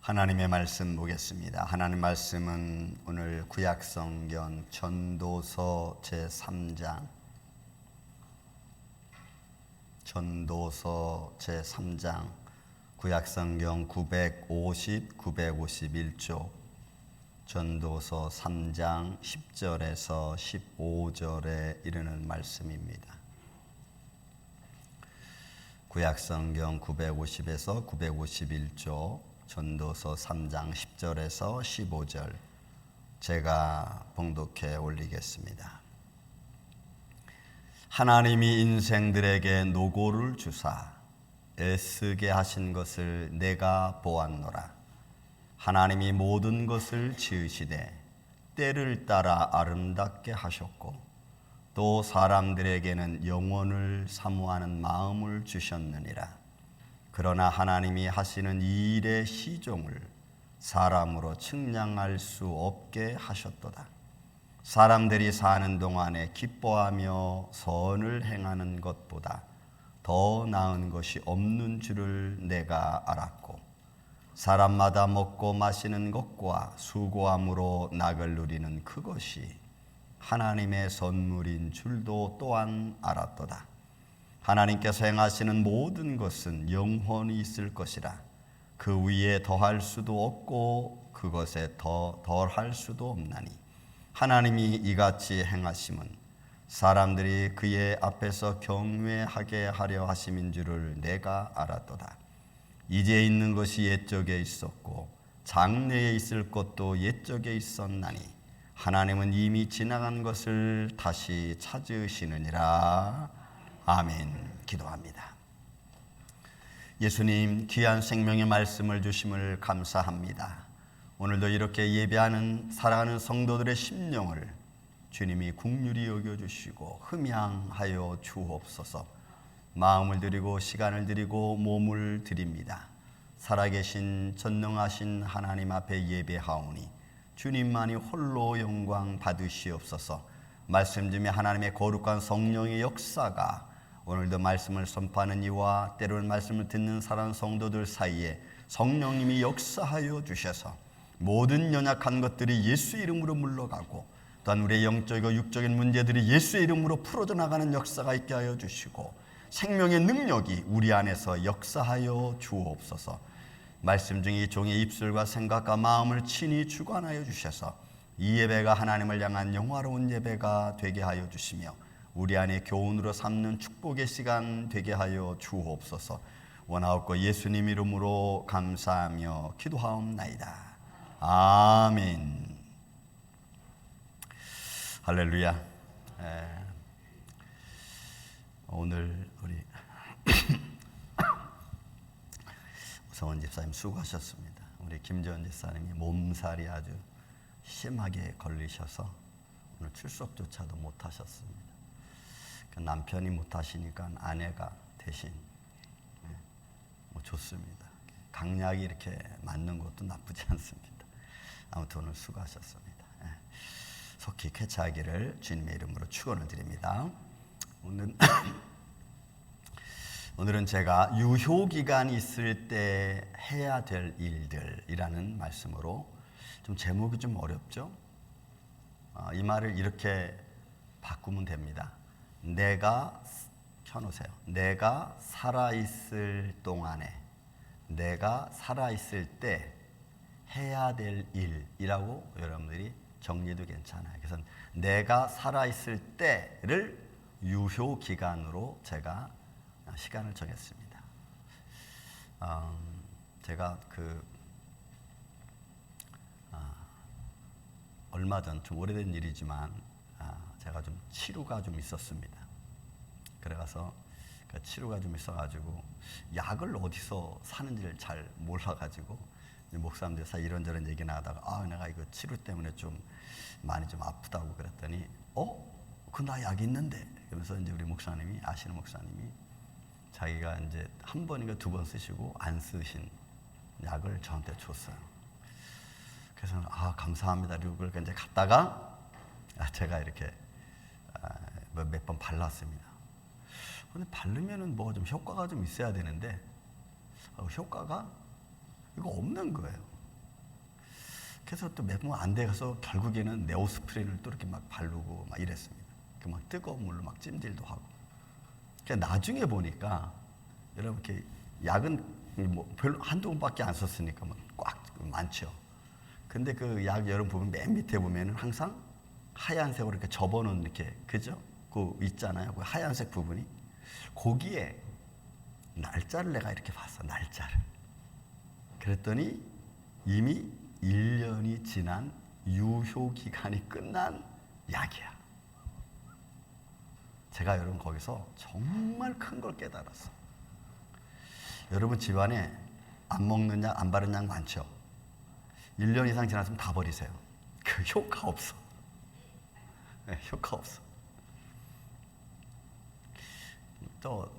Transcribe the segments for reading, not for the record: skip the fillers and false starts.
하나님의 말씀 보겠습니다. 하나님 말씀은 오늘 구약성경 전도서 제3장 구약성경 950, 951쪽 전도서 3장 10절에서 15절에 이르는 말씀입니다. 구약성경 950에서 951쪽 전도서 3장 10절에서 15절 제가 봉독해 올리겠습니다. 하나님이 인생들에게 노고를 주사 애쓰게 하신 것을 내가 보았노라. 하나님이 모든 것을 지으시되 때를 따라 아름답게 하셨고 또 사람들에게는 영원을 사모하는 마음을 주셨느니라. 그러나 하나님이 하시는 이 일의 시종을 사람으로 측량할 수 없게 하셨도다. 사람들이 사는 동안에 기뻐하며 선을 행하는 것보다 더 나은 것이 없는 줄을 내가 알았고 사람마다 먹고 마시는 것과 수고함으로 낙을 누리는 그것이 하나님의 선물인 줄도 또한 알았도다. 하나님께서 행하시는 모든 것은 영원히 있을 것이라. 그 위에 더할 수도 없고 그것에 더 덜할 수도 없나니 하나님이 이같이 행하심은 사람들이 그의 앞에서 경외하게 하려 하심인 줄을 내가 알았도다. 이제 있는 것이 옛적에 있었고 장래에 있을 것도 옛적에 있었나니 하나님은 이미 지나간 것을 다시 찾으시느니라. 아멘. 기도합니다. 예수님 귀한 생명의 말씀을 주심을 감사합니다. 오늘도 이렇게 예배하는 사랑하는 성도들의 심령을 주님이 긍휼히 여겨주시고 흠양하여 주옵소서. 마음을 드리고 시간을 드리고 몸을 드립니다. 살아계신 전능하신 하나님 앞에 예배하오니 주님만이 홀로 영광 받으시옵소서. 말씀 중에 하나님의 거룩한 성령의 역사가 오늘도 말씀을 선포하는 이와 때로는 말씀을 듣는 사랑하는 성도들 사이에 성령님이 역사하여 주셔서 모든 연약한 것들이 예수 이름으로 물러가고 또한 우리의 영적이고 육적인 문제들이 예수의 이름으로 풀어져 나가는 역사가 있게 하여 주시고 생명의 능력이 우리 안에서 역사하여 주옵소서. 말씀 중에 종의 입술과 생각과 마음을 친히 주관하여 주셔서 이 예배가 하나님을 향한 영화로운 예배가 되게 하여 주시며 우리 안에 교훈으로 삼는 축복의 시간 되게 하여 주옵소서. 원하옵고 예수님 이름으로 감사하며 기도하옵나이다. 아멘. 할렐루야. 오늘 우리 우성원 집사님 수고하셨습니다. 우리 김재원 집사님이 몸살이 아주 심하게 걸리셔서 오늘 출석조차도 못하셨습니다. 남편이 못하시니까 아내가 대신 좋습니다. 강약이 이렇게 맞는 것도 나쁘지 않습니다. 아무튼 오늘 수고하셨습니다. 속히 쾌차하기를 주님의 이름으로 축원을 드립니다. 오늘은 제가 유효기간이 있을 때 해야 될 일들이라는 말씀으로 좀 제목이 좀 어렵죠? 이 말을 이렇게 바꾸면 됩니다. 켜놓으세요. 내가 살아있을 동안에, 내가 살아있을 때 해야 될 일이라고 여러분들이 정리도 괜찮아요. 그래서 내가 살아있을 때를 유효기간으로 제가 시간을 정했습니다. 제가 얼마 전, 좀 오래된 일이지만 제가 좀 치료가 좀 있었습니다. 그래서 그 치료가 좀 있어가지고 약을 어디서 사는지를 잘 몰라가지고 목사님들 사이 이런저런 얘기 나가다가 내가 이거 치료 때문에 좀 많이 좀 아프다고 그랬더니 그 나 약 있는데 그러면서 이제 우리 목사님이 아시는 목사님이 자기가 이제 한 번인가 두 번 쓰시고 안 쓰신 약을 저한테 줬어요. 그래서 감사합니다. 그리고 이제 갔다가 제가 이렇게 몇 번 발랐습니다. 근데 바르면은 뭐 좀 효과가 좀 있어야 되는데 효과가 이거 없는 거예요. 그래서 또 매번 안 돼서 결국에는 네오스프린을 또 이렇게 막 바르고 막 이랬습니다. 그 막 뜨거운 물로 막 찜질도 하고. 그러니까 나중에 보니까 여러분 이렇게 약은 뭐 별로 한두 번밖에 안 썼으니까 꽉 많죠. 근데 그 약 여러분 보면 맨 밑에 보면은 항상 하얀색으로 이렇게 접어놓은 이렇게 그죠? 그 있잖아요. 그 하얀색 부분이 거기에 날짜를 내가 이렇게 봤어. 날짜를. 그랬더니 이미 1년이 지난 유효 기간이 끝난 약이야. 제가 여러분 거기서 정말 큰 걸 깨달았어. 여러분 집안에 안 먹는 약, 안 바른 약 많죠? 1년 이상 지났으면 다 버리세요. 그 효과 없어. 네, 효과 없어. 또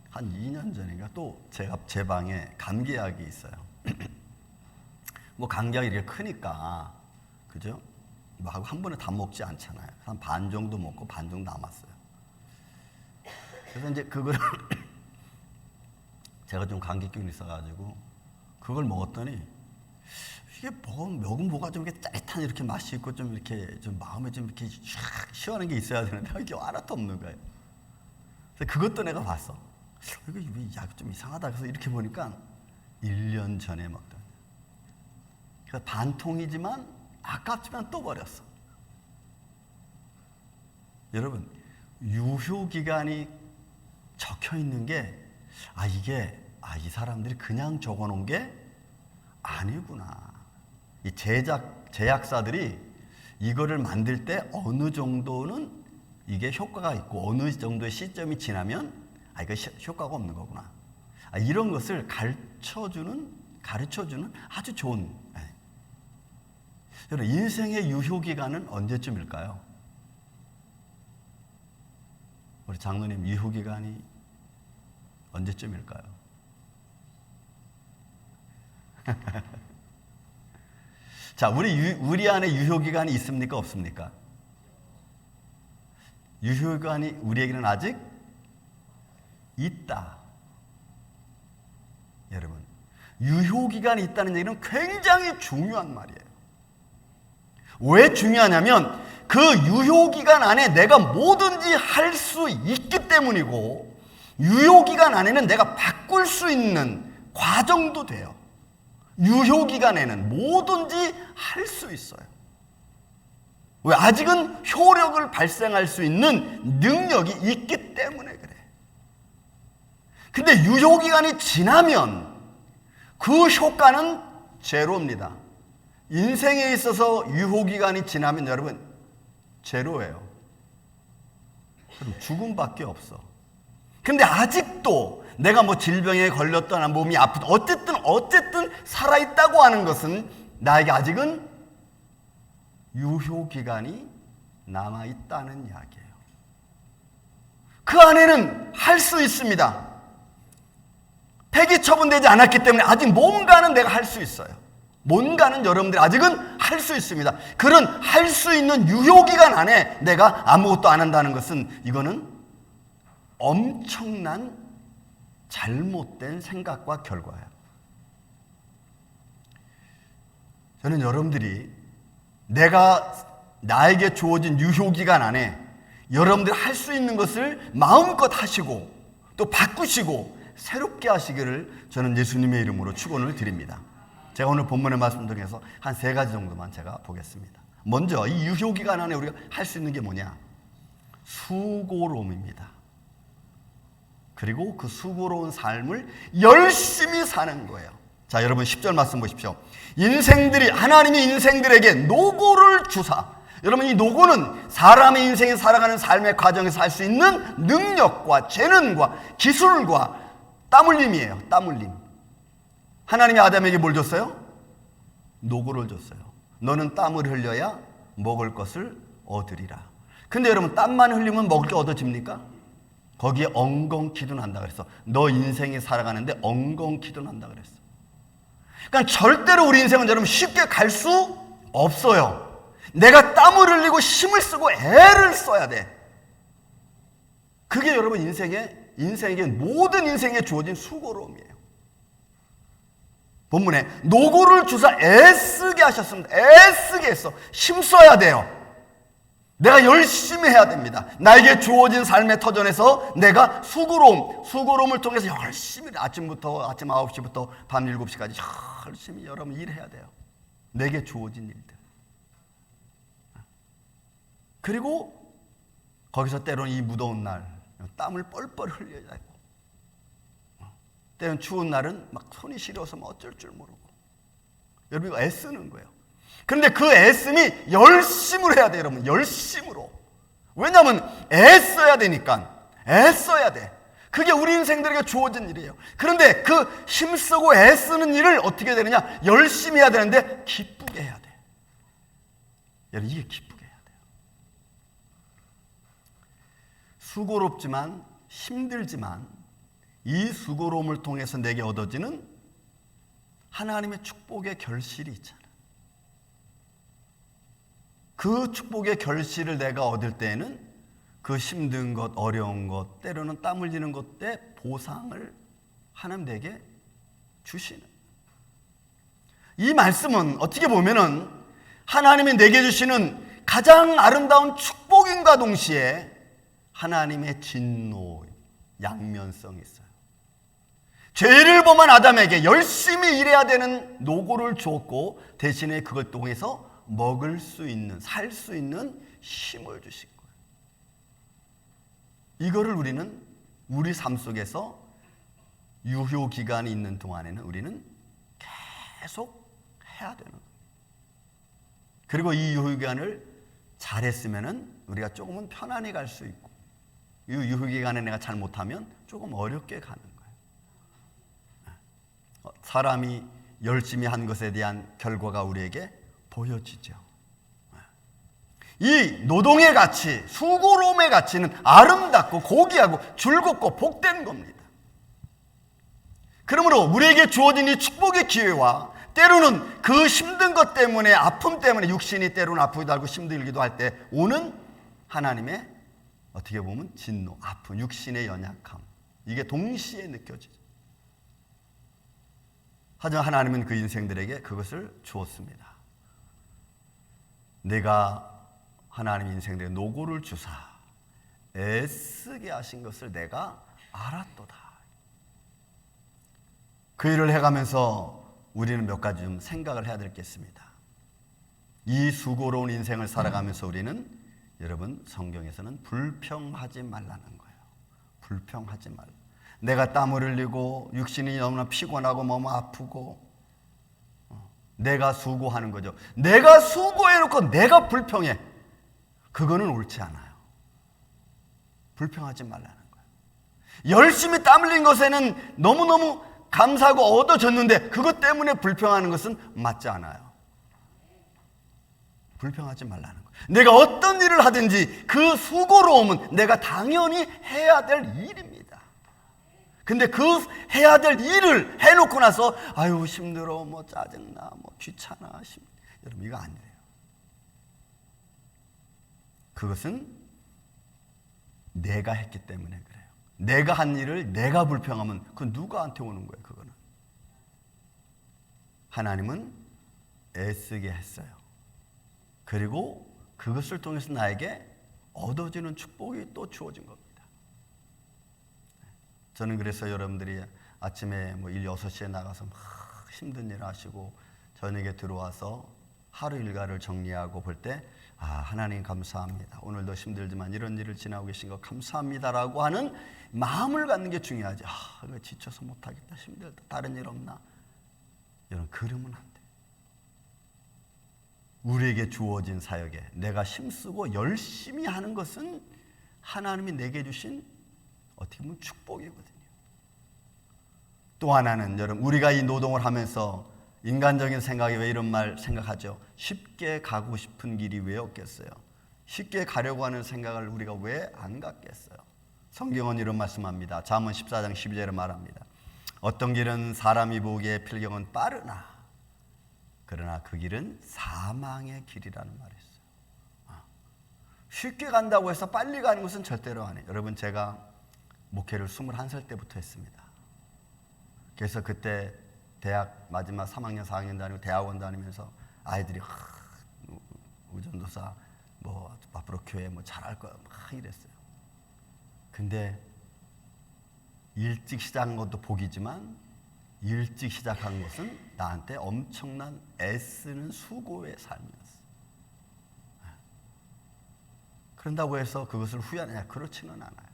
한 2년 전인가 또 제가 제 방에 감기약이 있어요. 뭐 감기약이 이렇게 크니까 그죠? 뭐 하고 한 번에 다 먹지 않잖아요. 한 반 정도 먹고 반 정도 남았어요. 그래서 이제 그거를 제가 좀 감기균이 있어가지고 그걸 먹었더니 이게 먹으면 뭐가 좀 이렇게 짜릿한 이렇게 맛이 있고 좀 이렇게 좀 마음에 좀 이렇게 시원한 게 있어야 되는데 이게 하나도 없는 거예요. 그래서 그것도 내가 봤어. 이거 왜 약이 좀 이상하다. 그래서 이렇게 보니까 1년 전에 먹던. 그래서 반 통이지만 아깝지만 또 버렸어. 여러분 유효 기간이 적혀 있는 게 이 사람들이 그냥 적어 놓은 게 아니구나. 이 제약사들이 이거를 만들 때 어느 정도는 이게 효과가 있고 어느 정도의 시점이 지나면 이거 효과가 없는 거구나. 이런 것을 가르쳐주는 아주 좋은. 여러분 인생의 유효 기간은 언제쯤일까요? 우리 장로님 유효 기간이 언제쯤일까요? 자, 우리 안에 유효 기간이 있습니까, 없습니까? 유효 기간이 우리에게는 아직 있다. 여러분, 유효 기간이 있다는 얘기는 굉장히 중요한 말이에요. 왜 중요하냐면 그 유효 기간 안에 내가 뭐든지 할 수 있기 때문이고 유효 기간 안에는 내가 바꿀 수 있는 과정도 돼요. 유효 기간에는 뭐든지 할 수 있어요. 왜? 아직은 효력을 발생할 수 있는 능력이 있기 때문에 그래. 근데 유효 기간이 지나면 그 효과는 제로입니다. 인생에 있어서 유효 기간이 지나면 여러분 제로예요. 그럼 죽음밖에 없어. 근데 아직도 내가 뭐 질병에 걸렸거나 몸이 아프다 어쨌든 살아있다고 하는 것은 나에게 아직은 유효 기간이 남아있다는 이야기예요. 그 안에는 할 수 있습니다. 폐기 처분되지 않았기 때문에 아직 뭔가는 내가 할 수 있어요. 뭔가는 여러분들이 아직은 할 수 있습니다. 그런 할 수 있는 유효 기간 안에 내가 아무것도 안 한다는 것은 이거는 엄청난 잘못된 생각과 결과예요. 저는 여러분들이 나에게 주어진 유효 기간 안에 여러분들이 할 수 있는 것을 마음껏 하시고 또 바꾸시고 새롭게 하시기를 저는 예수님의 이름으로 축원을 드립니다. 제가 오늘 본문의 말씀 중에서 한 3가지 정도만 제가 보겠습니다. 먼저 이 유효 기간 안에 우리가 할 수 있는 게 뭐냐? 수고로움입니다. 그리고 그 수고로운 삶을 열심히 사는 거예요. 자, 여러분 10절 말씀 보십시오. 하나님이 인생들에게 노고를 주사. 여러분 이 노고는 사람의 인생에 살아가는 삶의 과정에서 할 수 있는 능력과 재능과 기술과 땀 흘림이에요. 땀 흘림. 하나님이 아담에게 뭘 줬어요? 노고를 줬어요. 너는 땀을 흘려야 먹을 것을 얻으리라. 근데 여러분 땀만 흘리면 먹을 게 얻어집니까? 거기에 엉겅퀴도 난다 그랬어. 너 인생이 살아가는데 엉겅퀴도 난다 그랬어. 그러니까 절대로 우리 인생은 여러분 쉽게 갈 수 없어요. 내가 땀을 흘리고 힘을 쓰고 애를 써야 돼. 그게 여러분 인생에게 모든 인생에 주어진 수고로움이에요. 본문에 노고를 주사 애쓰게 하셨습니다. 애쓰게 했어. 힘써야 돼요. 내가 열심히 해야 됩니다. 나에게 주어진 삶의 터전에서 내가 수고로움을 통해서 열심히 아침 9시부터 밤 7시까지 열심히 여러분 일해야 돼요. 내게 주어진 일들. 그리고 거기서 때로는 이 무더운 날 땀을 뻘뻘 흘려야 되고, 때로는 추운 날은 막 손이 시려서 뭐 어쩔 줄 모르고, 여러분 이거 애쓰는 거예요. 그런데 그 애씀이 열심으로 해야 돼요, 여러분. 열심으로. 왜냐하면 애써야 되니까. 애써야 돼. 그게 우리 인생들에게 주어진 일이에요. 그런데 그 힘쓰고 애쓰는 일을 어떻게 되느냐? 열심히 해야 되는데 기쁘게 해야 돼. 여러분 이게 기쁘게 해야 돼요. 수고롭지만 힘들지만 이 수고로움을 통해서 내게 얻어지는 하나님의 축복의 결실이 있잖아요. 그 축복의 결실을 내가 얻을 때에는 그 힘든 것, 어려운 것, 때로는 땀 흘리는 것에 보상을 하나님 내게 주시는, 이 말씀은 어떻게 보면은 하나님이 내게 주시는 가장 아름다운 축복인과 동시에 하나님의 진노, 양면성이 있어요. 죄를 범한 아담에게 열심히 일해야 되는 노고를 주었고, 대신에 그걸 통해서 먹을 수 있는, 살 수 있는 힘을 주신 거예요. 이거를 우리는 우리 삶 속에서 유효 기간이 있는 동안에는 우리는 계속 해야 되는 거예요. 그리고 이 유효 기간을 잘했으면은 우리가 조금은 편안히 갈 수 있고, 이 유효 기간에 내가 잘못하면 조금 어렵게 가는 거예요. 사람이 열심히 한 것에 대한 결과가 우리에게 보여지죠. 이 노동의 가치, 수고로움의 가치는 아름답고 고귀하고 즐겁고 복된 겁니다. 그러므로 우리에게 주어진 이 축복의 기회와 때로는 그 힘든 것 때문에, 아픔 때문에, 육신이 때로는 아프기도 하고 힘들기도 할 때 오는 하나님의 어떻게 보면 진노, 아픔, 육신의 연약함, 이게 동시에 느껴지죠. 하지만 하나님은 그 인생들에게 그것을 주었습니다. 내가 하나님 인생들의 노고를 주사 애쓰게 하신 것을 내가 알았도다. 그 일을 해가면서 우리는 몇 가지 좀 생각을 해야 될 게 있습니다. 이 수고로운 인생을 살아가면서 우리는, 여러분 성경에서는 불평하지 말라는 거예요. 불평하지 말라. 내가 땀을 흘리고 육신이 너무나 피곤하고 너무 아프고 내가 수고하는 거죠. 내가 수고해놓고 내가 불평해. 그거는 옳지 않아요. 불평하지 말라는 거예요. 열심히 땀 흘린 것에는 너무너무 감사하고 얻어졌는데 그것 때문에 불평하는 것은 맞지 않아요. 불평하지 말라는 거예요. 내가 어떤 일을 하든지 그 수고로움은 내가 당연히 해야 될 일입니다. 근데 그 해야 될 일을 해놓고 나서 아유 힘들어, 뭐 짜증나, 뭐 귀찮아, 여러분 이거 아니에요. 그것은 내가 했기 때문에 그래요. 내가 한 일을 내가 불평하면 그건 누구한테 오는 거예요? 그거는 하나님은 애쓰게 했어요. 그리고 그것을 통해서 나에게 얻어지는 축복이 또 주어진 겁니다. 저는 그래서 여러분들이 아침에 뭐 일 6시에 나가서 막 힘든 일 하시고 저녁에 들어와서 하루 일과를 정리하고 볼 때 아, 하나님 감사합니다. 오늘도 힘들지만 이런 일을 지나고 계신 거 감사합니다라고 하는 마음을 갖는 게 중요하지. 아, 이거 지쳐서 못하겠다, 힘들다, 다른 일 없나? 여러분 그러면 안 돼. 우리에게 주어진 사역에 내가 힘쓰고 열심히 하는 것은 하나님이 내게 주신 어떻게 보면 축복이거든요. 또 하나는 여러분, 우리가 이 노동을 하면서 인간적인 생각에 왜 이런 말 생각하죠? 쉽게 가고 싶은 길이 왜 없겠어요? 쉽게 가려고 하는 생각을 우리가 왜 안 갖겠어요? 성경은 이런 말씀합니다. 잠언 14장 12절에 말합니다. 어떤 길은 사람이 보기에 필경은 빠르나 그러나 그 길은 사망의 길이라는 말이 있어요. 쉽게 간다고 해서 빨리 가는 것은 절대로 아니에요. 여러분 제가 목회를 21살 때부터 했습니다. 그래서 그때 대학 마지막 3학년 4학년 다니고 대학원 다니면서 아이들이 의전도사 뭐 앞으로 교회 뭐 잘할 거야 막 이랬어요. 근데 일찍 시작한 것도 복이지만 일찍 시작한 것은 나한테 엄청난 애쓰는 수고의 삶이었어. 그런다고 해서 그것을 후회하느냐? 그렇지는 않아요.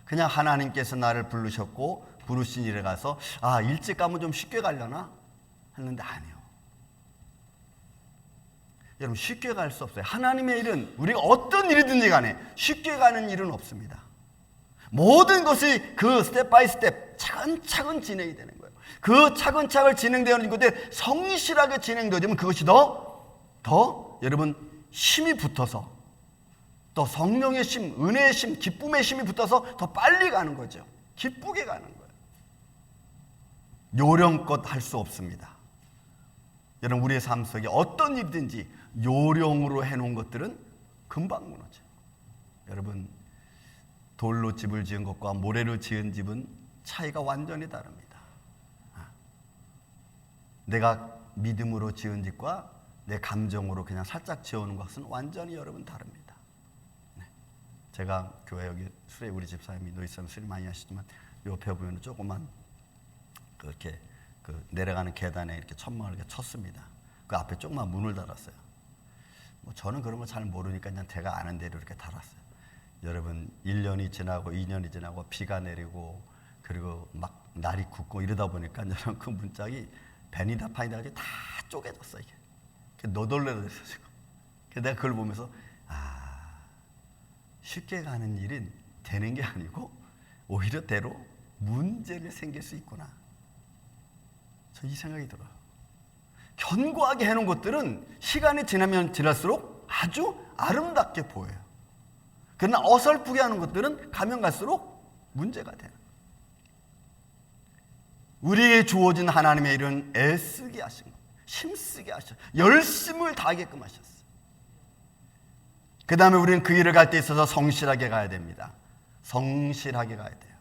그냥 하나님께서 나를 부르셨고 부르신 일에 가서 일찍 가면 좀 쉽게 가려나? 했는데 아니요. 여러분 쉽게 갈 수 없어요. 하나님의 일은 우리가 어떤 일이든지 간에 쉽게 가는 일은 없습니다. 모든 것이 그 스텝 바이 스텝 차근차근 진행이 되는 거예요. 그 차근차근 진행되는 것들 성실하게 진행되면 그것이 더 여러분 힘이 붙어서 또 성령의 심, 은혜의 심, 기쁨의 힘이 붙어서 더 빨리 가는 거죠. 기쁘게 가는 거예요. 요령껏 할 수 없습니다. 여러분 우리의 삶 속에 어떤 일이든지 요령으로 해놓은 것들은 금방 무너져요. 여러분 돌로 집을 지은 것과 모래로 지은 집은 차이가 완전히 다릅니다. 내가 믿음으로 지은 집과 내 감정으로 그냥 살짝 지어놓은 것은 완전히 여러분 다릅니다. 제가 교회 여기 수레 우리 집사님이 노이사님 수리 많이 하시지만 옆에 보면 조그만 그렇게 내려가는 계단에 이렇게 천막을 이렇게 쳤습니다. 그 앞에 조그만 문을 달았어요. 뭐 저는 그런 거 잘 모르니까 그냥 제가 아는 대로 이렇게 달았어요. 여러분 1년이 지나고 2년이 지나고 비가 내리고 그리고 막 날이 굳고 이러다 보니까 여러분 그 문짝이 베니다 파니다 가지고 다 쪼개졌어 이게. 너덜너덜했어 지금. 내가 그걸 보면서 쉽게 가는 일은 되는 게 아니고 오히려 때로 문제를 생길 수 있구나. 저 이 생각이 들어요. 견고하게 해놓은 것들은 시간이 지나면 지날수록 아주 아름답게 보여요. 그러나 어설프게 하는 것들은 가면 갈수록 문제가 되는 거예요. 우리에게 주어진 하나님의 일은 애쓰게 하신 거예요. 힘쓰게 하셨어요. 열심을 다하게끔 하셨어요. 그 다음에 우리는 그 일을 갈 때 있어서 성실하게 가야 됩니다. 성실하게 가야 돼요.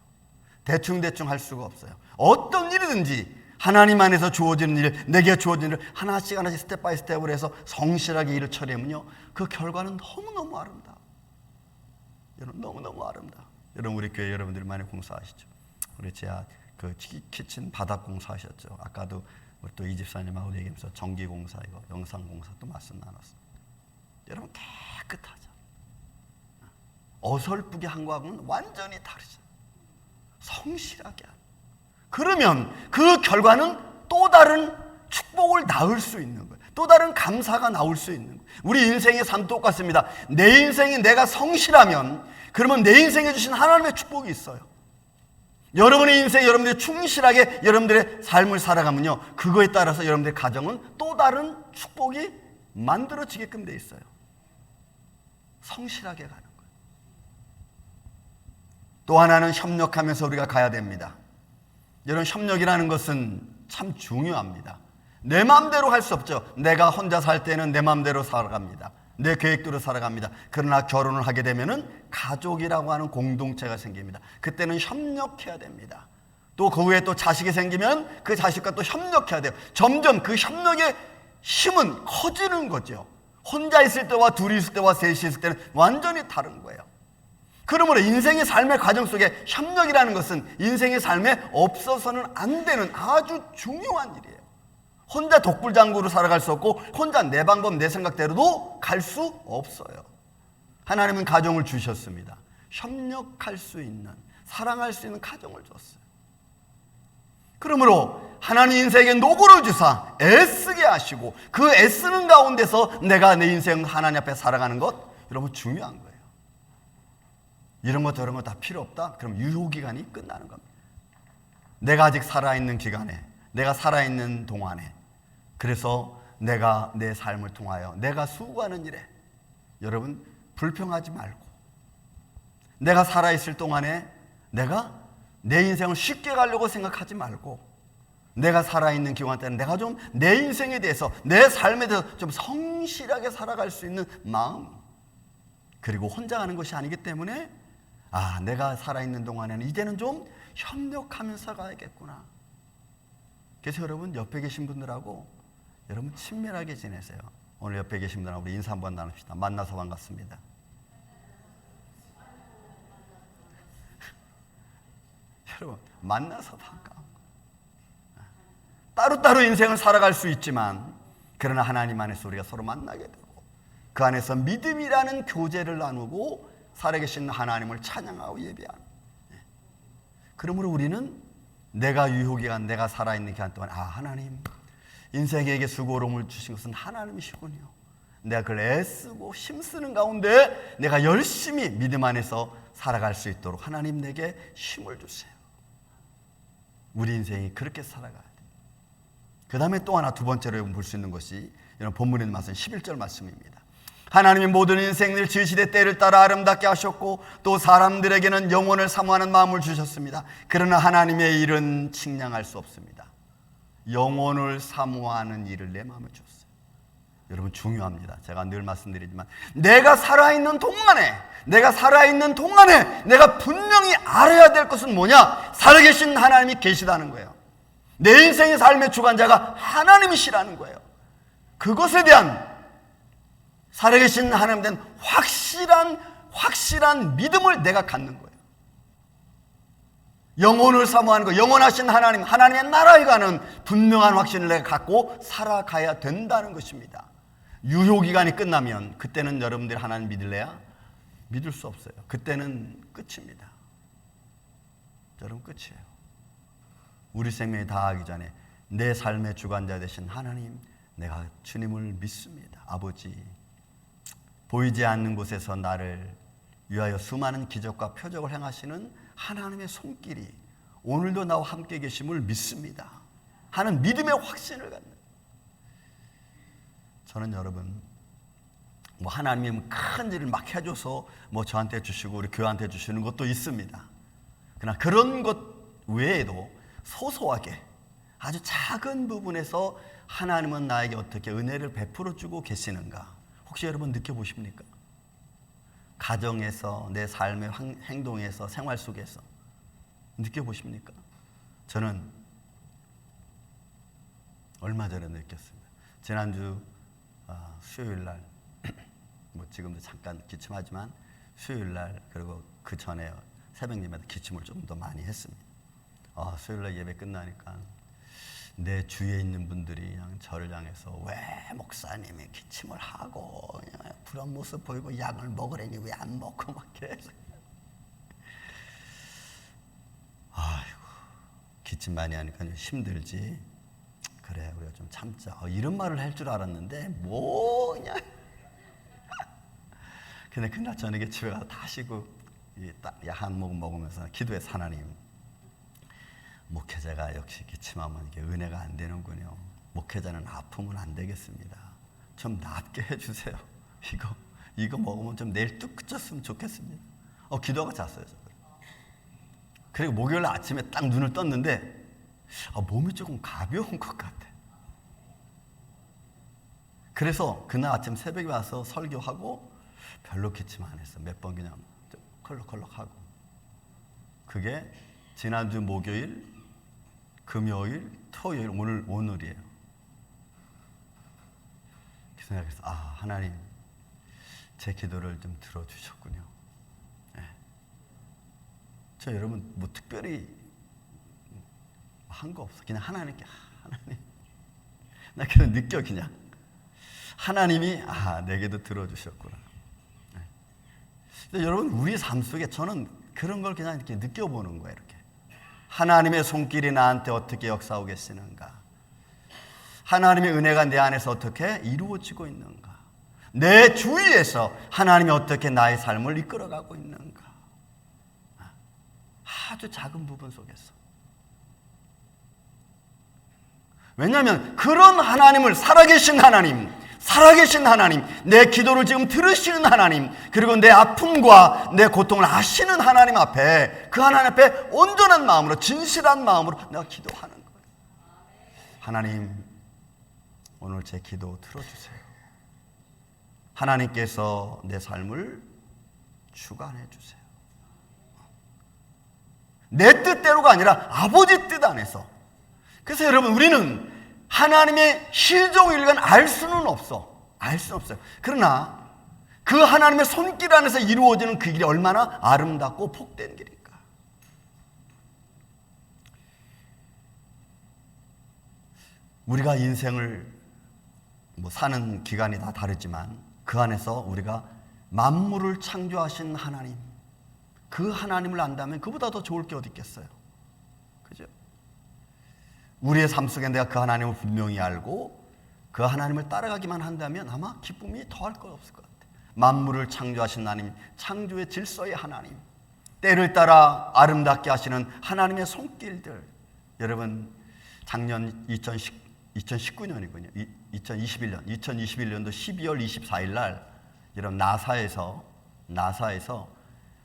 대충대충 할 수가 없어요. 어떤 일이든지 하나님 안에서 주어지는 일, 내게 주어지는 일을 하나씩 스텝 바이 스텝으로 해서 성실하게 일을 처리하면요 그 결과는 너무너무 아름다워. 여러분 너무너무 아름다워. 여러분 우리 교회 여러분들이 많이 공사하시죠. 우리 제가 그 키친 바닥 공사하셨죠. 아까도 우리 또 이 집사님하고 얘기하면서 전기 공사 이거 영상 공사 또 말씀 나눴어요. 여러분 깨끗하죠. 어설프게 한 거하고는 완전히 다르죠. 성실하게 하는. 그러면 그 결과는 또 다른 축복을 낳을 수 있는 거예요. 또 다른 감사가 나올 수 있는 거예요. 우리 인생의 삶 똑같습니다. 내 인생이 내가 성실하면 그러면 내 인생에 주신 하나님의 축복이 있어요. 여러분의 인생 여러분들이 충실하게 여러분들의 삶을 살아가면요 그거에 따라서 여러분들의 가정은 또 다른 축복이 만들어지게끔 돼 있어요. 성실하게 가는 거예요. 또 하나는 협력하면서 우리가 가야 됩니다. 여러분 협력이라는 것은 참 중요합니다. 내 마음대로 할 수 없죠. 내가 혼자 살 때는 내 마음대로 살아갑니다. 내 계획대로 살아갑니다. 그러나 결혼을 하게 되면은 가족이라고 하는 공동체가 생깁니다. 그때는 협력해야 됩니다. 또 그 후에 또 자식이 생기면 그 자식과 또 협력해야 돼요. 점점 그 협력의 힘은 커지는 거죠. 혼자 있을 때와 둘이 있을 때와 셋이 있을 때는 완전히 다른 거예요. 그러므로 인생의 삶의 과정 속에 협력이라는 것은 인생의 삶에 없어서는 안 되는 아주 중요한 일이에요. 혼자 독불장구로 살아갈 수 없고 혼자 내 방법 내 생각대로도 갈 수 없어요. 하나님은 가정을 주셨습니다. 협력할 수 있는 사랑할 수 있는 가정을 줬어요. 그러므로 하나님 인생에 노고를 주사 애쓰게 하시고 그 애쓰는 가운데서 내가 내 인생 하나님 앞에 살아가는 것 여러분 중요한 거예요. 이런 것 저런 것 다 필요 없다? 그럼 유효기간이 끝나는 겁니다. 내가 아직 살아있는 기간에 내가 살아있는 동안에 그래서 내가 내 삶을 통하여 내가 수고하는 일에 여러분 불평하지 말고 내가 살아있을 동안에 내가 내 인생을 쉽게 가려고 생각하지 말고 내가 살아있는 기간 때는 내가 좀 내 인생에 대해서 내 삶에 대해서 좀 성실하게 살아갈 수 있는 마음 그리고 혼자 가는 것이 아니기 때문에 내가 살아있는 동안에는 이제는 좀 협력하면서 가야겠구나. 그래서 여러분 옆에 계신 분들하고 여러분 친밀하게 지내세요. 오늘 옆에 계신 분들하고 우리 인사 한번 나눕시다. 만나서 반갑습니다. 여러분 만나서 반가워. 따로따로 인생을 살아갈 수 있지만 그러나 하나님 안에서 우리가 서로 만나게 되고 그 안에서 믿음이라는 교제를 나누고 살아계신 하나님을 찬양하고 예배하는. 그러므로 우리는 내가 유효기간, 내가 살아있는 기간 동안 하나님 인생에게 수고로움을 주신 것은 하나님이시군요. 내가 그걸 애쓰고 힘쓰는 가운데 내가 열심히 믿음 안에서 살아갈 수 있도록 하나님 내게 힘을 주세요. 우리 인생이 그렇게 살아가야 돼요. 그 다음에 또 하나 두 번째로 볼 수 있는 것이 이런 본문에 있는 말씀 11절 말씀입니다. 하나님이 모든 인생을 지으시되 때를 따라 아름답게 하셨고 또 사람들에게는 영혼을 사모하는 마음을 주셨습니다. 그러나 하나님의 일은 측량할 수 없습니다. 영혼을 사모하는 일을 내 마음에 주셨어요. 여러분 중요합니다. 제가 늘 말씀드리지만 내가 살아있는 동안에 내가 분명히 알아야 될 것은 뭐냐? 살아계신 하나님이 계시다는 거예요. 내 인생의 삶의 주관자가 하나님이시라는 거예요. 그것에 대한 살아계신 하나님에 대한 확실한 믿음을 내가 갖는 거예요. 영혼을 사모하는 것, 영원하신 하나님, 하나님의 나라에 가는 분명한 확신을 내가 갖고 살아가야 된다는 것입니다. 유효기간이 끝나면 그때는 여러분들이 하나님 믿을래야? 믿을 수 없어요. 그때는 끝입니다. 여러분 끝이에요. 우리 생명이 다하기 전에 내 삶의 주관자 되신 하나님, 내가 주님을 믿습니다. 아버지, 보이지 않는 곳에서 나를 위하여 수많은 기적과 표적을 행하시는 하나님의 손길이 오늘도 나와 함께 계심을 믿습니다 하는 믿음의 확신을 갖는. 저는 여러분 하나님이 큰 일을 막 해줘서 저한테 주시고 우리 교회한테 주시는 것도 있습니다. 그러나 그런 것 외에도 소소하게 아주 작은 부분에서 하나님은 나에게 어떻게 은혜를 베풀어 주고 계시는가 혹시 여러분 느껴보십니까? 가정에서 내 삶의 행동에서 생활 속에서 느껴보십니까? 저는 얼마 전에 느꼈습니다. 지난주 수요일날 지금도 잠깐 기침하지만 수요일날 그리고 그 전에 새벽 예배도 기침을 좀 더 많이 했습니다. 수요일날 예배 끝나니까 내 주위에 있는 분들이 그냥 저를 향해서 왜 목사님이 기침을 하고 그냥 그런 모습 보이고 약을 먹으려니 왜 안 먹고 막 계속. 아이고 기침 많이 하니까 힘들지. 그래 우리가 좀 참자. 이런 말을 할 줄 알았는데 뭐냐. 근데 그날 저녁에 집에 가서 다 쉬고 약 한 모금 먹으면서 기도해서 하나님, 목회자가 역시 기침하면 이게 은혜가 안 되는군요. 목회자는 아프면 안 되겠습니다. 좀 낫게 해주세요. 이거 먹으면 좀 내일 뚝 그쳤으면 좋겠습니다. 기도하고 잤어요. 그리고 목요일 아침에 딱 눈을 떴는데 몸이 조금 가벼운 것 같아. 그래서 그날 아침 새벽에 와서 설교하고 별로 기침 안 했어. 몇 번 그냥 컬럭컬럭하고. 그게 지난주 목요일, 금요일, 토요일, 오늘이에요. 그 생각해서 하나님 제 기도를 좀 들어주셨군요. 네. 저 여러분 특별히 한 거 없어. 그냥 하나님께 하나님 나 그냥 느껴. 그냥 하나님이 내게도 들어주셨구나. 네. 근데 여러분 우리 삶 속에 저는 그런 걸 그냥 이렇게 느껴보는 거예요. 이렇게 하나님의 손길이 나한테 어떻게 역사하고 계시는가, 하나님의 은혜가 내 안에서 어떻게 이루어지고 있는가, 내 주위에서 하나님이 어떻게 나의 삶을 이끌어가고 있는가. 아주 작은 부분 속에서. 왜냐하면 그런 하나님을, 살아계신 하나님, 내 기도를 지금 들으시는 하나님, 그리고 내 아픔과 내 고통을 아시는 하나님 앞에, 그 하나님 앞에 온전한 마음으로, 진실한 마음으로 내가 기도하는 거예요. 하나님, 오늘 제 기도 들어주세요. 하나님께서 내 삶을 주관해 주세요. 내 뜻대로가 아니라 아버지 뜻 안에서, 그래서 여러분, 우리는 하나님의 시종일관 알 수는 없어. 알 수는 없어요. 그러나 그 하나님의 손길 안에서 이루어지는 그 길이 얼마나 아름답고 복된 길일까. 우리가 인생을 사는 기간이 다 다르지만 그 안에서 우리가 만물을 창조하신 하나님, 그 하나님을 안다면 그보다 더 좋을 게 어디 있겠어요. 그죠? 우리의 삶 속에 내가 그 하나님을 분명히 알고 그 하나님을 따라가기만 한다면 아마 기쁨이 더할 것 없을 것 같아요. 만물을 창조하신 하나님, 창조의 질서의 하나님, 때를 따라 아름답게 하시는 하나님의 손길들. 여러분, 작년 2019년이군요. 2021년도 12월 24일 날 이런 나사에서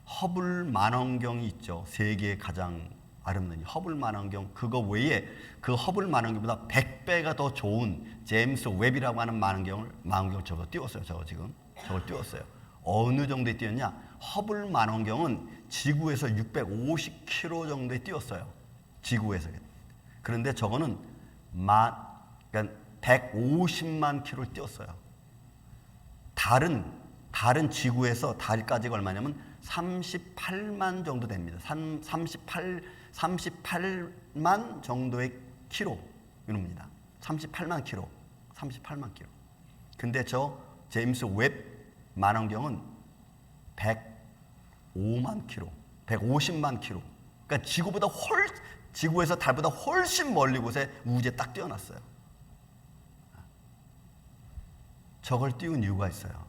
허블 만원경이 있죠. 세계의 가장 아름다운 허블 만원경. 그거 외에 그 허블 만원경보다 100배가 더 좋은 제임스 웹이라고 하는 만원경을 저거 띄웠어요. 저걸 띄웠어요. 어느 정도에 띄웠냐? 허블 만원경은 지구에서 650km 정도에 띄웠어요. 지구에서. 그런데 저거는 그러니까 150만 킬로를 띄웠어요. 달은 지구에서 달까지가 얼마냐면 38만 정도 됩니다. 38만 정도의 킬로 이럽니다. 38만 킬로. 근데 저 제임스 웹 만원경은 105만 킬로, 150만 킬로. 그러니까 지구에서 달보다 훨씬 멀리 곳에 우주에 딱 띄워놨어요. 저걸 띄운 이유가 있어요.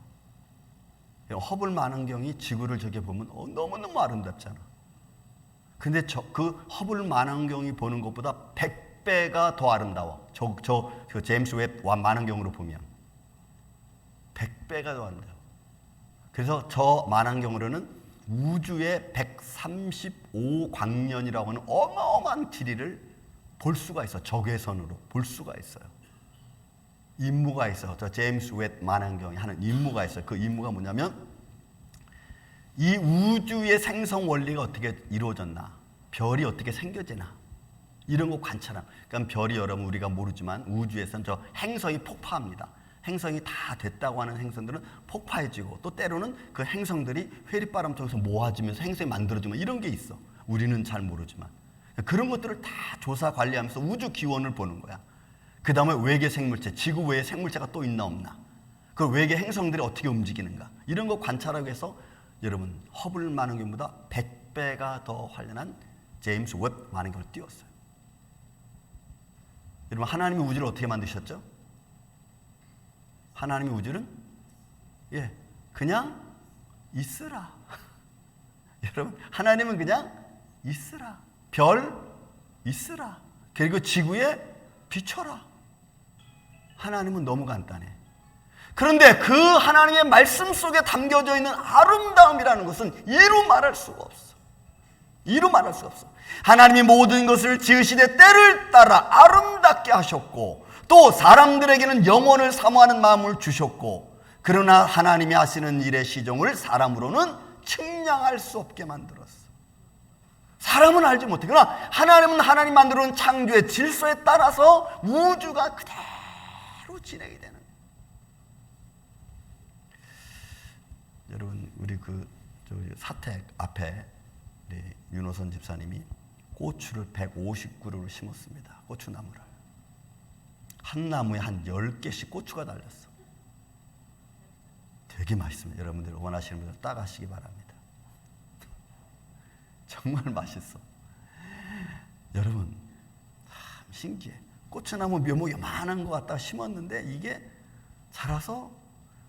허블 만원경이 지구를 저게 보면 너무너무 아름답잖아. 근데 그 허블 만원경이 보는 것보다 100배가 더 아름다워. 그 제임스 웹 만원경으로 보면 100배가 더 아름다워. 그래서 저 만원경으로는 우주의 135광년이라고 하는 어마어마한 길이를 볼 수가 있어. 적외선으로 볼 수가 있어요. 임무가 있어요. 저 제임스 웹 만원경이 하는 임무가 있어요. 그 임무가 뭐냐면 이 우주의 생성 원리가 어떻게 이루어졌나, 별이 어떻게 생겨지나 이런 거 관찰함. 그러니까 별이 여러분 우리가 모르지만 우주에서는 저 행성이 폭파합니다. 행성이 다 됐다고 하는 행성들은 폭파해지고 또 때로는 그 행성들이 회리바람 쪽에서 모아지면서 행성이 만들어지면 이런 게 있어. 우리는 잘 모르지만 그런 것들을 다 조사 관리하면서 우주 기원을 보는 거야. 그 다음에 외계 생물체, 지구 외에 생물체가 또 있나 없나, 그 외계 행성들이 어떻게 움직이는가 이런 거 관찰하기 위해서 여러분 허블 만원경보다 100배가 더 환련한 제임스 웹 만원경을 띄웠어요. 여러분, 하나님이 우주를 어떻게 만드셨죠? 하나님의 우주는 그냥 있으라. 여러분, 하나님은 그냥 있으라. 별 있으라. 그리고 지구에 비춰라. 하나님은 너무 간단해. 그런데 그 하나님의 말씀 속에 담겨져 있는 아름다움이라는 것은 이루 말할 수가 없어. 이루 말할 수가 없어. 하나님이 모든 것을 지으시되 때를 따라 아름답게 하셨고 또 사람들에게는 영원을 사모하는 마음을 주셨고, 그러나 하나님이 하시는 일의 시종을 사람으로는 측량할 수 없게 만들었어. 사람은 알지 못해. 그러나 하나님은 하나님 만들어놓은 창조의 질서에 따라서 우주가 그대로 진행이 되는 거예요. 여러분, 우리 사택 앞에 우리 윤호선 집사님이 고추를 150그루를 심었습니다. 고추나무를. 한 나무에 한 10개씩 고추가 달렸어. 되게 맛있습니다. 여러분들 원하시는 분들 따가시기 바랍니다. 정말 맛있어. 여러분, 참 신기해. 고추나무 묘목이 요만한 것 갖다 심었는데 이게 자라서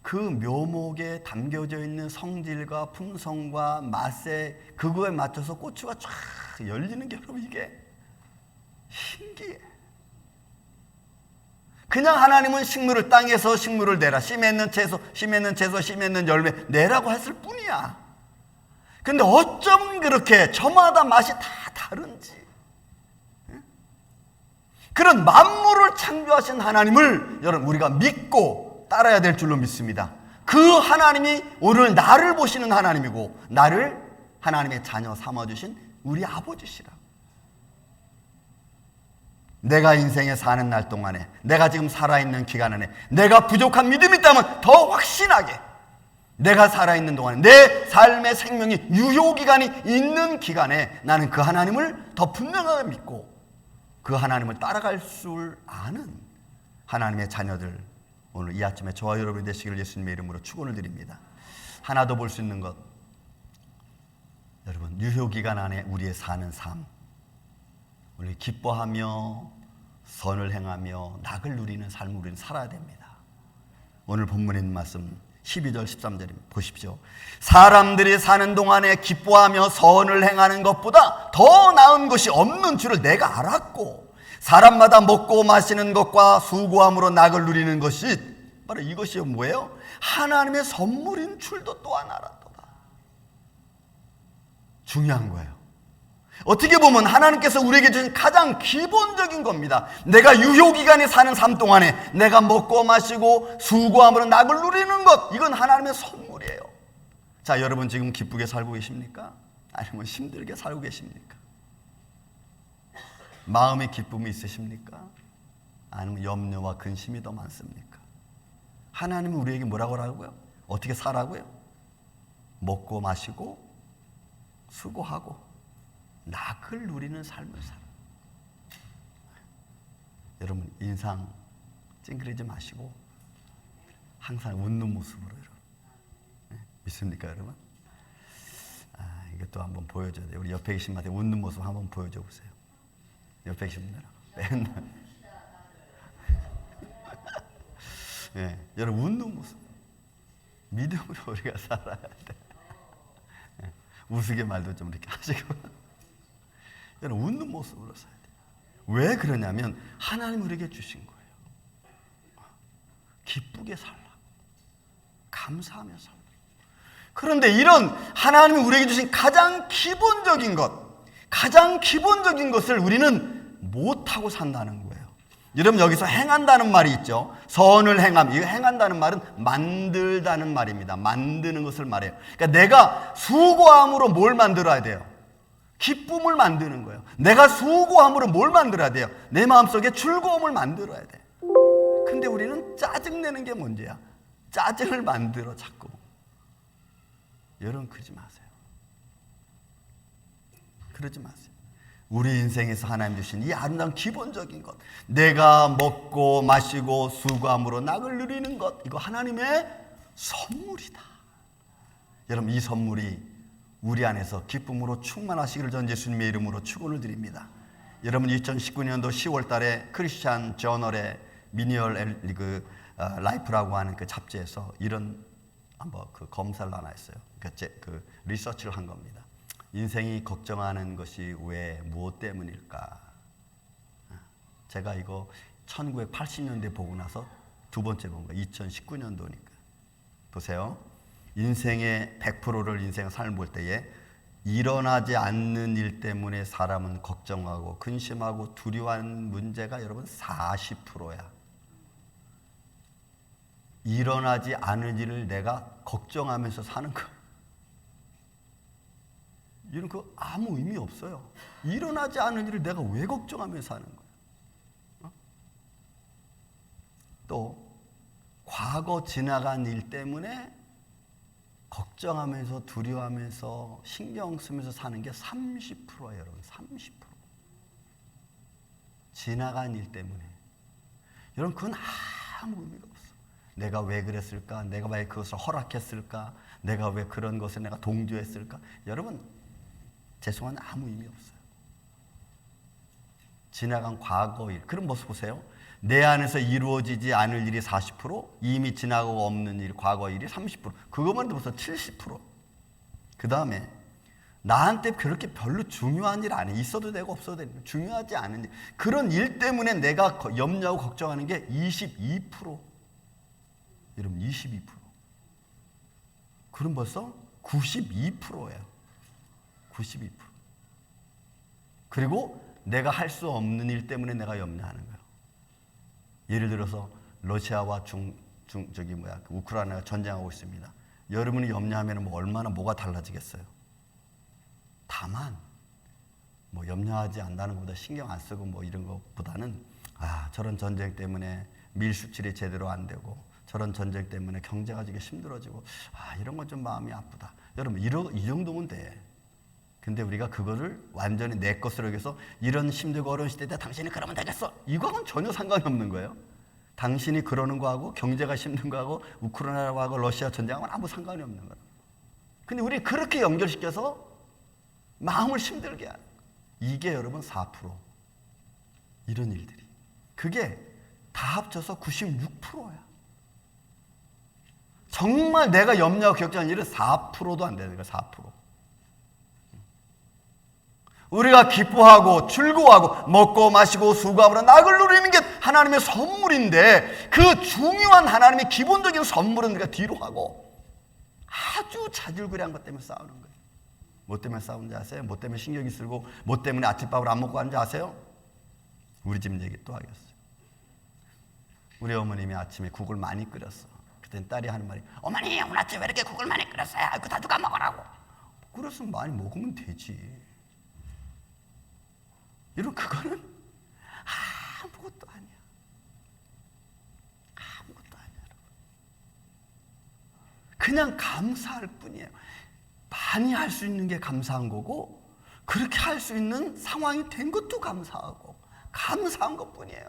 그 묘목에 담겨져 있는 성질과 품성과 맛에 그거에 맞춰서 고추가 쫙 열리는 게 여러분 이게 신기해. 그냥 하나님은 식물을 땅에서 식물을 내라, 씨 맺는 채소, 씨 맺는 열매 내라고 했을 뿐이야. 근데 어쩜 그렇게 저마다 맛이 다 다른지. 그런 만물을 창조하신 하나님을 여러분 우리가 믿고 따라야 될 줄로 믿습니다. 그 하나님이 오늘 나를 보시는 하나님이고 나를 하나님의 자녀 삼아주신 우리 아버지시라. 내가 인생에 사는 날 동안에, 내가 지금 살아있는 기간 안에 내가 부족한 믿음이 있다면 더 확신하게, 내가 살아있는 동안에 내 삶의 생명이 유효기간이 있는 기간에 나는 그 하나님을 더 분명하게 믿고 그 하나님을 따라갈 줄 아는 하나님의 자녀들, 오늘 이 아침에 저와 여러분이 되시기를 예수님의 이름으로 축원을 드립니다. 하나 더 볼 수 있는 것, 여러분, 유효기간 안에 우리의 사는 삶, 우리 기뻐하며 선을 행하며 낙을 누리는 삶을 우리는 살아야 됩니다. 오늘 본문에 있는 말씀 12절 13절입니다. 보십시오. 사람들이 사는 동안에 기뻐하며 선을 행하는 것보다 더 나은 것이 없는 줄을 내가 알았고, 사람마다 먹고 마시는 것과 수고함으로 낙을 누리는 것이 바로 이것이 뭐예요? 하나님의 선물인 줄도 또한 알았도다. 중요한 거예요. 어떻게 보면 하나님께서 우리에게 주신 가장 기본적인 겁니다. 내가 유효기간에 사는 삶 동안에 내가 먹고 마시고 수고함으로 낙을 누리는 것, 이건 하나님의 선물이에요. 자, 여러분 지금 기쁘게 살고 계십니까? 아니면 힘들게 살고 계십니까? 마음에 기쁨이 있으십니까? 아니면 염려와 근심이 더 많습니까? 하나님은 우리에게 뭐라고 하라고요? 어떻게 살라고요? 먹고 마시고 수고하고 낙을 누리는 삶을 살아. 여러분, 인상 찡그리지 마시고 항상 웃는 모습으로, 여러분. 믿습니까, 여러분? 이것도 한번 보여줘야 돼요. 우리 옆에 계신 분한테 웃는 모습 한번 보여줘 보세요. 옆에 계신 분들 맨날 네, 여러분, 웃는 모습, 믿음으로 우리가 살아야 돼. 네, 우스개 말도 좀 이렇게 하시고 여러분, 웃는 모습으로 살아야 돼요. 왜 그러냐면 하나님 우리에게 주신 거예요. 기쁘게 살라, 감사하며 살라. 그런데 이런 하나님이 우리에게 주신 가장 기본적인 것을 우리는 못하고 산다는 거예요. 여러분, 여기서 행한다는 말이 있죠. 선을 행함. 이 행한다는 말은 만들다는 말입니다. 만드는 것을 말해요. 그러니까 내가 수고함으로 뭘 만들어야 돼요? 기쁨을 만드는 거예요. 내가 수고함으로 뭘 만들어야 돼요? 내 마음속에 즐거움을 만들어야 돼. 근데 우리는 짜증내는 게 문제야. 짜증을 만들어 자꾸. 여러분, 그러지 마세요. 그러지 마세요. 우리 인생에서 하나님 주신 이 아름다운 기본적인 것, 내가 먹고 마시고 수고함으로 낙을 누리는 것, 이거 하나님의 선물이다. 여러분, 이 선물이 우리 안에서 기쁨으로 충만하시기를 전 예수님의 이름으로 축원을 드립니다. 여러분, 2019년도 10월 달에 크리스찬 저널의 미니얼 라이프라고 하는 그 잡지에서 이런 한번 그 검사를 하나 했어요. 그 리서치를 한 겁니다. 인생이 걱정하는 것이 왜 무엇 때문일까? 제가 이거 1980년대 보고 나서 두 번째 본 거예요. 2019년도니까. 보세요. 인생의 100%를 인생의 삶을 볼 때에 일어나지 않는 일 때문에 사람은 걱정하고 근심하고 두려워하는 문제가 여러분 40%야. 일어나지 않은 일을 내가 걱정하면서 사는 거, 이런 거 아무 의미 없어요. 일어나지 않은 일을 내가 왜 걱정하면서 사는 거야? 또 과거 지나간 일 때문에 걱정하면서 두려워하면서 신경 쓰면서 사는 게 30%예요, 여러분. 30%. 지나간 일 때문에. 여러분, 그건 아무 의미가 없어. 내가 왜 그랬을까? 내가 왜 그것을 허락했을까? 내가 왜 그런 것을 내가 동조했을까? 여러분, 죄송한데 아무 의미 없어요. 지나간 과거 일. 그런 모습 보세요. 내 안에서 이루어지지 않을 일이 40%, 이미 지나고 없는 일, 과거 일이 30%. 그것만 해도 벌써 70%. 그 다음에 나한테 그렇게 별로 중요한 일 아니에요. 있어도 되고 없어도 되고 중요하지 않은 일. 그런 일 때문에 내가 염려하고 걱정하는 게 22%. 여러분, 22%. 그럼 벌써 92%예요. 92%. 그리고 내가 할 수 없는 일 때문에 내가 염려하는 거예요. 예를 들어서 러시아와 우크라이나가 전쟁하고 있습니다. 여러분이 염려하면 뭐 얼마나 뭐가 달라지겠어요? 다만 뭐 염려하지 않는 것보다 신경 안 쓰고 뭐 이런 것보다는 저런 전쟁 때문에 밀 수출이 제대로 안 되고 저런 전쟁 때문에 경제가 지금 힘들어지고 이런 건 좀 마음이 아프다. 여러분 이 정도면 돼. 근데 우리가 그거를 완전히 내 것으로 여기서 이런 힘들고 어려운 시대에 당신이 그러면 되겠어, 이거하고는 전혀 상관이 없는 거예요. 당신이 그러는 거하고 경제가 힘든 거하고 우크라이나하고 러시아 전쟁하고는 아무 상관이 없는 거예요. 근데 우리 그렇게 연결시켜서 마음을 힘들게 하는 거예요. 이게 여러분 4%. 이런 일들이. 그게 다 합쳐서 96%야. 정말 내가 염려하고 걱정하는 일은 4%도 안 되는 거야. 4%. 우리가 기뻐하고 즐거워하고 먹고 마시고 수고함으로 낙을 누리는 게 하나님의 선물인데 그 중요한 하나님의 기본적인 선물은 우리가 뒤로 하고 아주 자질구레한 것 때문에 싸우는 거예요. 뭐 때문에 싸우는지 아세요? 뭐 때문에 신경이 쓰고 뭐 때문에 아침밥을 안 먹고 하는지 아세요? 우리 집 얘기 또 하겠어요. 우리 어머님이 아침에 국을 많이 끓였어. 그때 딸이 하는 말이, 어머니 오늘 아침에 왜 이렇게 국을 많이 끓였어요? 그거 다 누가 먹으라고. 끓였으면 많이 먹으면 되지. 여러분 그거는 아무것도 아니야. 아무것도 아니야. 그냥 감사할 뿐이에요. 많이 할 수 있는 게 감사한 거고 그렇게 할 수 있는 상황이 된 것도 감사하고 감사한 것뿐이에요.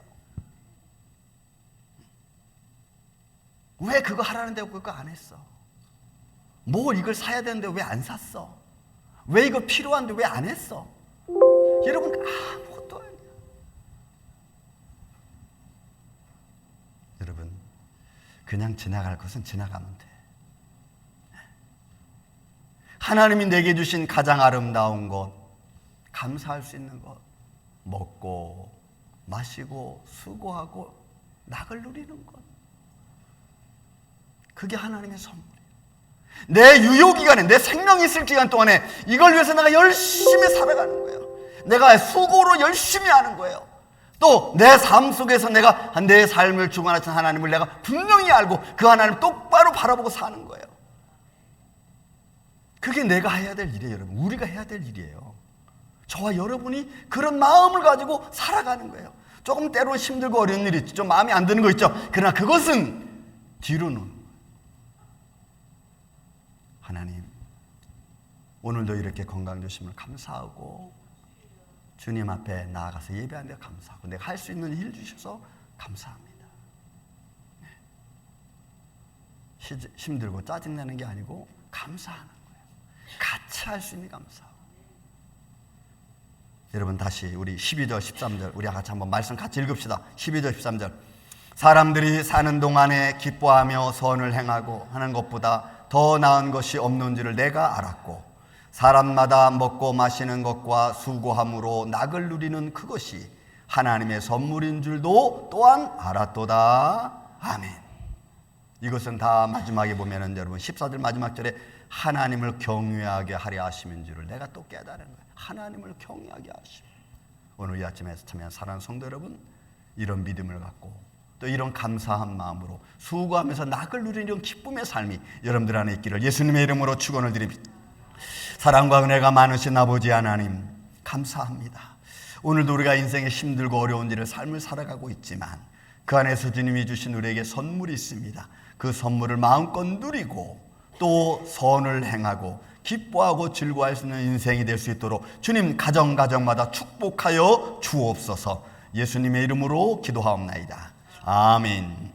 왜 그거 하라는데 그거 안 했어? 뭘 이걸 사야 되는데 왜 안 샀어? 왜 이거 필요한데 왜 안 했어? 여러분 아무것도 아니야. 여러분 그냥 지나갈 것은 지나가면 돼. 하나님이 내게 주신 가장 아름다운 것, 감사할 수 있는 것, 먹고 마시고 수고하고 낙을 누리는 것, 그게 하나님의 선물이에요. 내 유효기간에, 내 생명이 있을 기간 동안에 이걸 위해서 내가 열심히 살아가는 거예요. 내가 수고로 열심히 하는 거예요. 또 내 삶 속에서 내가 내 삶을 주관하신 하나님을 내가 분명히 알고 그 하나님을 똑바로 바라보고 사는 거예요. 그게 내가 해야 될 일이에요. 여러분 우리가 해야 될 일이에요. 저와 여러분이 그런 마음을 가지고 살아가는 거예요. 조금 때로 힘들고 어려운 일이 있죠. 좀 마음에 안 드는 거 있죠. 그러나 그것은 뒤로 놓는 거예요. 하나님 오늘도 이렇게 건강 주심을 감사하고 주님 앞에 나아가서 예배하는 데 감사하고 내가 할 수 있는 일 주셔서 감사합니다. 힘들고 짜증내는 게 아니고 감사하는 거예요. 같이 할 수 있는 감사하고. 여러분 다시 우리 12절 13절 우리 같이 한번 말씀 같이 읽읍시다. 12절 13절 사람들이 사는 동안에 기뻐하며 선을 행하고 하는 것보다 더 나은 것이 없는지를 내가 알았고 사람마다 먹고 마시는 것과 수고함으로 낙을 누리는 그것이 하나님의 선물인 줄도 또한 알았도다. 아멘. 이것은 다 마지막에 보면은 여러분 14절 마지막 절에 하나님을 경외하게 하려 하심인 줄을 내가 또 깨달은 거예요. 하나님을 경외하게 하심. 오늘 이 아침에 참여한 사랑하는 성도 여러분, 이런 믿음을 갖고 또 이런 감사한 마음으로 수고하면서 낙을 누리는 이런 기쁨의 삶이 여러분들 안에 있기를 예수님의 이름으로 축원을 드립니다. 사랑과 은혜가 많으신 아버지 하나님 감사합니다. 오늘도 우리가 인생에 힘들고 어려운 일을 삶을 살아가고 있지만 그 안에서 주님이 주신 우리에게 선물이 있습니다. 그 선물을 마음껏 누리고 또 선을 행하고 기뻐하고 즐거워할 수 있는 인생이 될 수 있도록 주님 가정마다 축복하여 주옵소서. 예수님의 이름으로 기도하옵나이다. 아멘.